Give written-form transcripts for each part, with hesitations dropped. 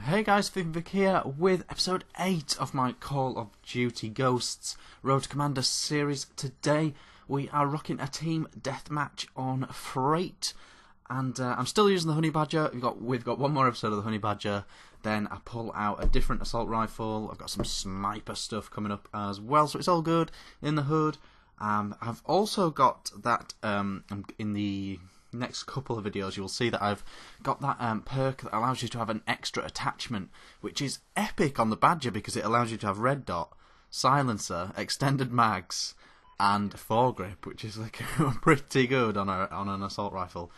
Hey guys, Vic here with episode 8 of my Call of Duty Ghosts Road to Commander series. Today we are rocking a team deathmatch on Freight, and I'm still using the Honey Badger. We've got one more episode of the Honey Badger, then I pull out a different assault rifle. I've got some sniper stuff coming up as well, so it's all good in the hood. I've also got that in the next couple of videos you'll see that I've got that perk that allows you to have an extra attachment, which is epic on the Badger because it allows you to have red dot, silencer, extended mags and foregrip, which is like pretty good on an assault rifle.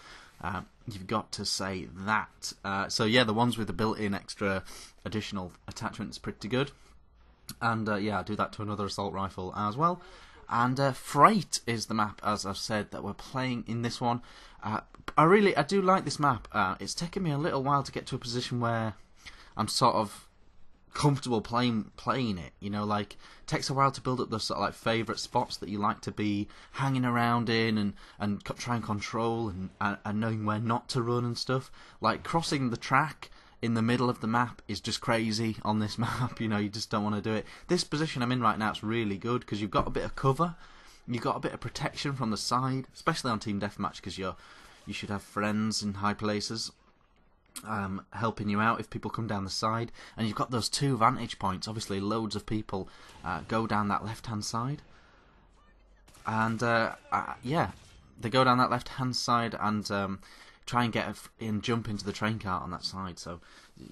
You've got to say that. So yeah, the ones with the built-in extra additional attachment is pretty good, and yeah, I do that to another assault rifle as well. And Freight is the map, as I've said, that we're playing in this one. I do like this map. It's taken me a little while to get to a position where I'm sort of comfortable playing it. You know, like, it takes a while to build up those sort of like favourite spots that you like to be hanging around in and try and control and knowing where not to run and stuff. Like crossing the track in the middle of the map is just crazy on this map. You know, you just don't want to do it. This position I'm in right now is really good because you've got a bit of cover, you've got a bit of protection from the side, especially on team deathmatch, because you should have friends in high places helping you out if people come down the side, and you've got those two vantage points. Obviously loads of people go down that left hand side, and yeah, they go down that left hand side and try and get in, jump into the train cart on that side, so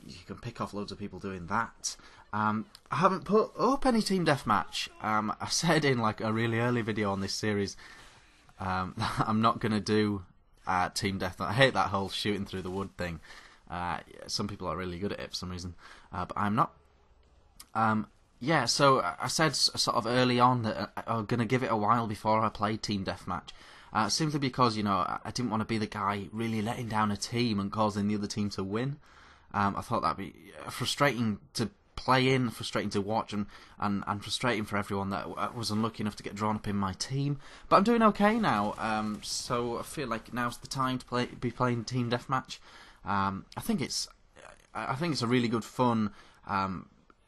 you can pick off loads of people doing that. I haven't put up any team deathmatch. I said in like a really early video on this series that I'm not going to do team deathmatch. I hate that whole shooting through the wood thing. Some people are really good at it for some reason, but I'm not. Yeah, so I said sort of early on that I'm going to give it a while before I play team deathmatch. Simply because, you know, I didn't want to be the guy really letting down a team and causing the other team to win. I thought that'd be frustrating to play in, frustrating to watch, and frustrating for everyone that was unlucky enough to get drawn up in my team. But I'm doing okay now, so I feel like now's the time to be playing team deathmatch. I think it's a really good fun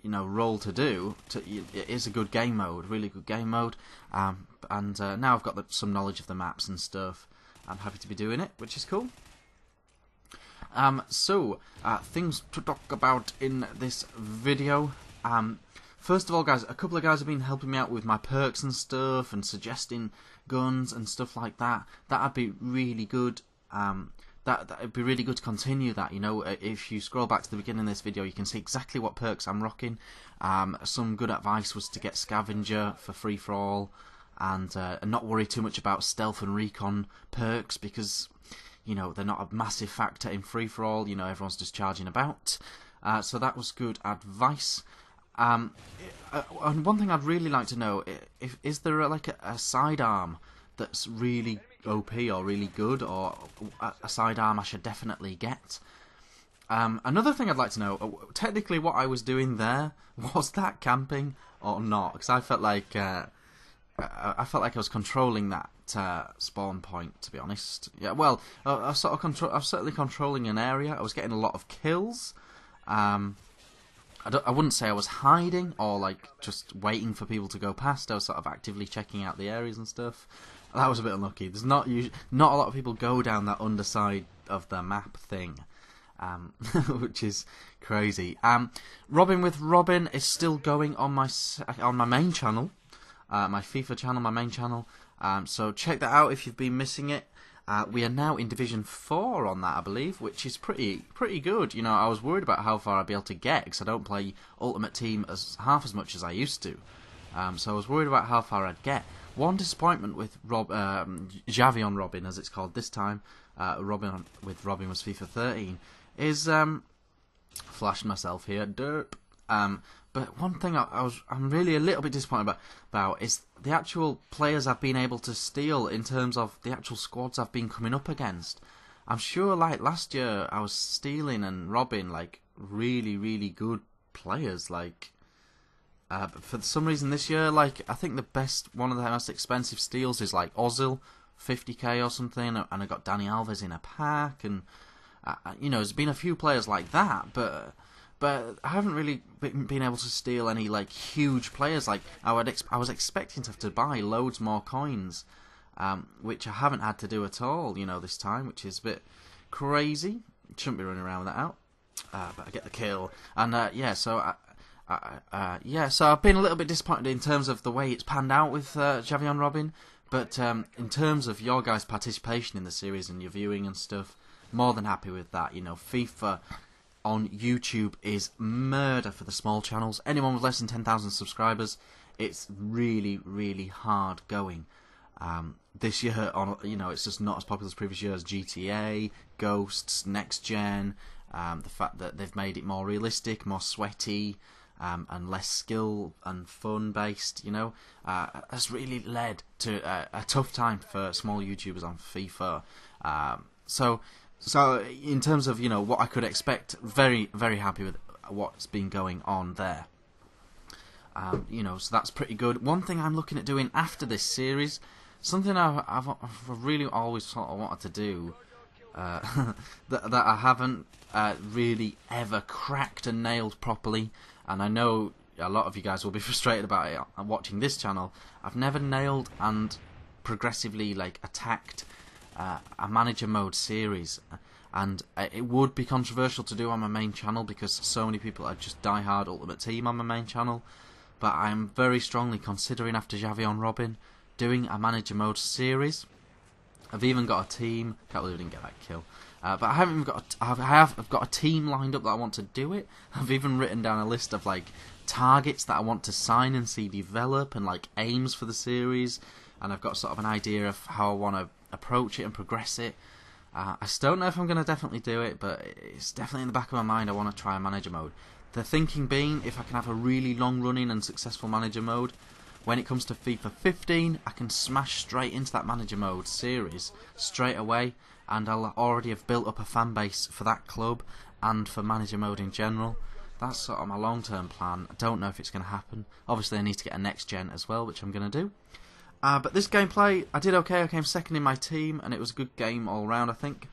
you know, role to do. It is a good game mode, really good game mode, and now I've got some knowledge of the maps and stuff, I'm happy to be doing it, which is cool. So things to talk about in this video. First of all, guys, a couple of guys have been helping me out with my perks and stuff and suggesting guns and stuff like that. That'd be really good. That'd be really good to continue that. You know, if you scroll back to the beginning of this video, you can see exactly what perks I'm rocking. Some good advice was to get Scavenger for free for all, and not worry too much about stealth and recon perks because, you know, they're not a massive factor in free for all. You know, everyone's just charging about. So that was good advice. And one thing I'd really like to know, is there like a sidearm that's really OP or really good, or a sidearm I should definitely get? Another thing I'd like to know, technically what I was doing there, was that camping or not? Because I felt like I was controlling that spawn point, to be honest. Yeah, well, I was certainly controlling an area. I was getting a lot of kills. I wouldn't say I was hiding or like just waiting for people to go past. I was sort of actively checking out the areas and stuff. That was a bit unlucky. There's not a lot of people go down that underside of the map thing, which is crazy. Robin with Robin is still going on my main channel, my FIFA channel, my main channel. So check that out if you've been missing it. We are now in Division 4 on that, I believe, which is pretty good. You know, I was worried about how far I'd be able to get because I don't play Ultimate Team half as much as I used to. So I was worried about how far I'd get. One disappointment with Javion Robin, as it's called this time, Robin was FIFA 13, is flashing myself here, derp. But one thing I'm really a little bit disappointed about is the actual players I've been able to steal in terms of the actual squads I've been coming up against. I'm sure, like last year, I was stealing and robbing like really good players. Like, but for some reason this year, like I think one of the most expensive steals is like Ozil, 50k or something, and I got Dani Alves in a pack, and you know, there's been a few players like that, but but I haven't really been able to steal any like huge players. Like I was expecting to have to buy loads more coins, which I haven't had to do at all, you know, this time, which is a bit crazy. Shouldn't be running around with that out, but I get the kill, and yeah, so so I've been a little bit disappointed in terms of the way it's panned out with Javion Robin, but in terms of your guys' participation in the series and your viewing and stuff, more than happy with that. You know, FIFA on YouTube is murder for the small channels. Anyone with less than 10,000 subscribers, it's really, really hard going. This year, you know, it's just not as popular as previous years. GTA, Ghosts, Next Gen, the fact that they've made it more realistic, more sweaty, and less skill and fun based, you know, has really led to a tough time for small YouTubers on FIFA. So in terms of, you know, what I could expect, very, very happy with what's been going on there. You know, so that's pretty good. One thing I'm looking at doing after this series, something I've really always sort of wanted to do, that I haven't really ever cracked and nailed properly, and I know a lot of you guys will be frustrated about it watching this channel. I've never nailed and progressively like attacked a manager mode series, and it would be controversial to do on my main channel because so many people are just die-hard Ultimate Team on my main channel, but I'm very strongly considering, after Javion Robin, doing a manager mode series. I've even got a team. Can't believe I didn't get that kill. But I haven't even got. I've got a team lined up that I want to do it. I've even written down a list of like targets that I want to sign and see develop, and like aims for the series. And I've got sort of an idea of how I want to approach it and progress it. I still don't know if I'm going to definitely do it, but it's definitely in the back of my mind. I want to try a manager mode. The thinking being, if I can have a really long-running and successful manager mode, when it comes to FIFA 15, I can smash straight into that manager mode series straight away, and I'll already have built up a fan base for that club and for manager mode in general. That's sort of my long-term plan. I don't know if it's going to happen. Obviously, I need to get a next gen as well, which I'm going to do. But this gameplay, I did okay. I came second in my team, and it was a good game all round, I think.